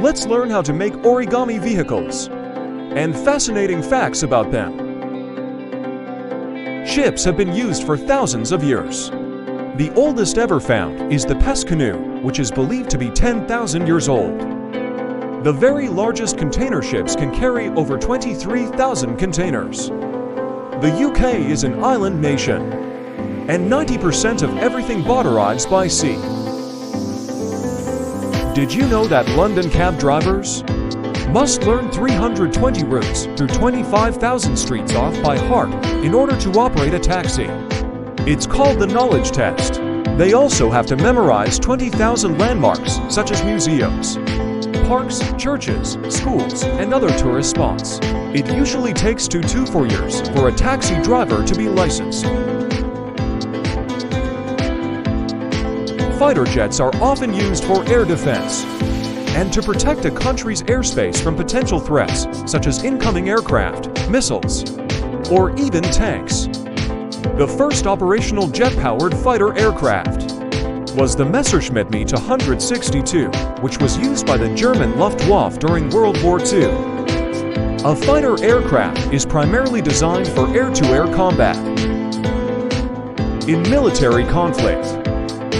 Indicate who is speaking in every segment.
Speaker 1: Let's learn how to make origami vehicles and fascinating facts about them. Ships have been used for thousands of years. The oldest ever found is the Pesque canoe, which is believed to be 10,000 years old. The very largest container ships can carry over 23,000 containers. The UK is an island nation, and 90% of everything bought arrives by sea. Did you know that London cab drivers must learn 320 routes through 25,000 streets off by heart in order to operate a taxi? It's called the knowledge test. They also have to memorize 20,000 landmarks such as museums, parks, churches, schools, and other tourist spots. It usually takes 2 to 4 years for a taxi driver to be licensed. Fighter jets are often used for air defense and to protect a country's airspace from potential threats such as incoming aircraft, missiles, or even tanks. The first operational jet-powered fighter aircraft was the Messerschmitt Me 162, which was used by the German Luftwaffe during World War II. A fighter aircraft is primarily designed for air-to-air combat. In military conflict,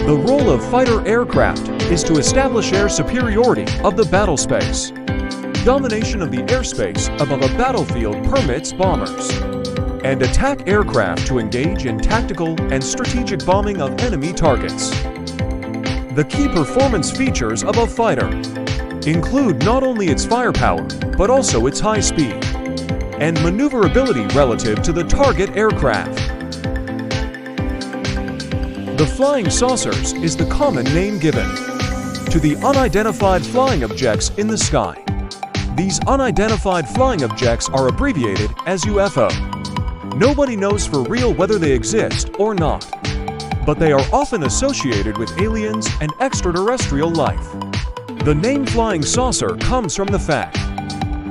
Speaker 1: the role of fighter aircraft is to establish air superiority of the battle space. Domination of the airspace above a battlefield permits bombers and attack aircraft to engage in tactical and strategic bombing of enemy targets. The key performance features of a fighter include not only its firepower, but also its high speed and maneuverability relative to the target aircraft. The flying saucers is the common name given to the unidentified flying objects in the sky. These unidentified flying objects are abbreviated as UFO. Nobody knows for real whether they exist or not, but they are often associated with aliens and extraterrestrial life. The name flying saucer comes from the fact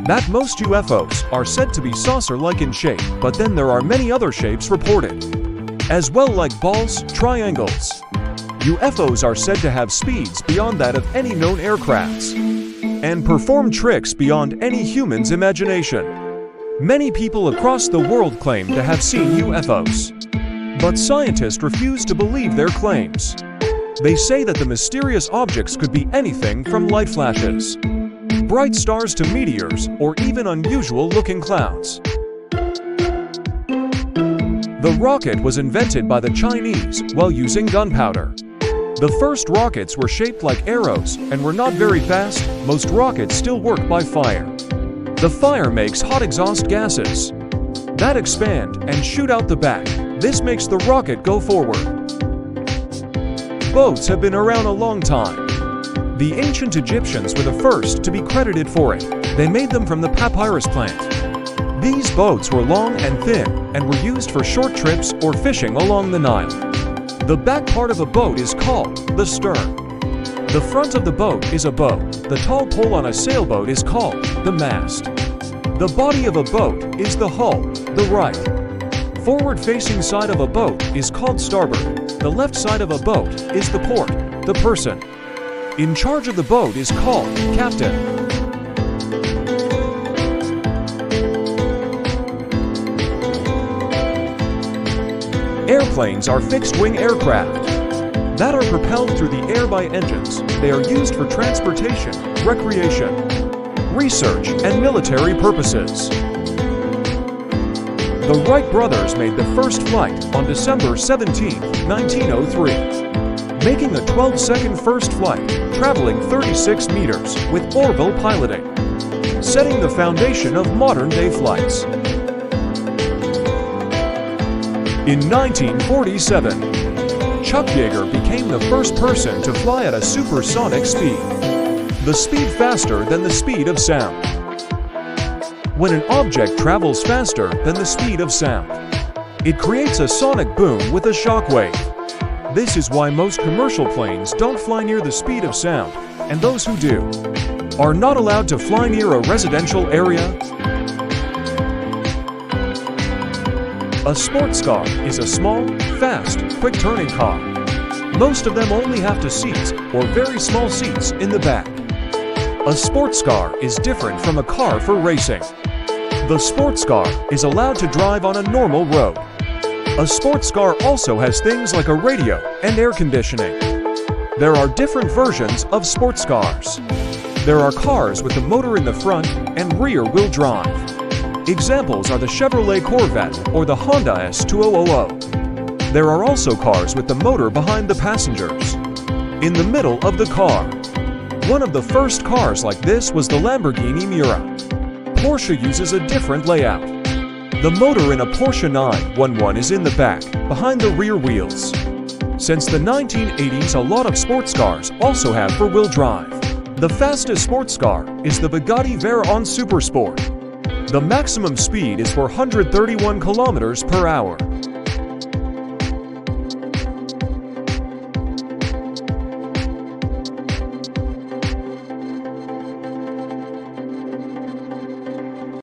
Speaker 1: that most UFOs are said to be saucer-like in shape, but then there are many other shapes reported, as well, like balls, triangles. UFOs are said to have speeds beyond that of any known aircrafts and perform tricks beyond any human's imagination. Many people across the world claim to have seen UFOs, but scientists refuse to believe their claims. They say that the mysterious objects could be anything from light flashes, bright stars to meteors, or even unusual-looking clouds. The rocket was invented by the Chinese while using gunpowder. The first rockets were shaped like arrows and were not very fast. Most rockets still work by fire. The fire makes hot exhaust gases that expand and shoot out the back. This makes the rocket go forward. Boats have been around a long time. The ancient Egyptians were the first to be credited for it. They made them from the papyrus plant. These boats were long and thin and were used for short trips or fishing along the Nile. The back part of a boat is called the stern. The front of the boat is a bow. The tall pole on a sailboat is called the mast. The body of a boat is the hull, the right. Forward-facing side of a boat is called starboard. The left side of a boat is the port, the person. In charge of the boat is called captain. Airplanes are fixed-wing aircraft that are propelled through the air by engines. They are used for transportation, recreation, research, and military purposes. The Wright brothers made the first flight on December 17, 1903, making a 12-second first flight, traveling 36 meters with Orville piloting, setting the foundation of modern-day flights. In 1947, Chuck Yeager became the first person to fly at a supersonic speed, the speed faster than the speed of sound. When an object travels faster than the speed of sound, it creates a sonic boom with a shock wave. This is why most commercial planes don't fly near the speed of sound, and those who do are not allowed to fly near a residential area. A sports car is a small, fast, quick-turning car. Most of them only have 2 seats or very small seats in the back. A sports car is different from a car for racing. The sports car is allowed to drive on a normal road. A sports car also has things like a radio and air conditioning. There are different versions of sports cars. There are cars with the motor in the front and rear-wheel drive. Examples are the Chevrolet Corvette or the Honda S2000. There are also cars with the motor behind the passengers. In the middle of the car. One of the first cars like this was the Lamborghini Miura. Porsche uses a different layout. The motor in a Porsche 911 is in the back, behind the rear wheels. Since the 1980s, a lot of sports cars also have four-wheel drive. The fastest sports car is the Bugatti Veyron Supersport. The maximum speed is 431 kilometers per hour.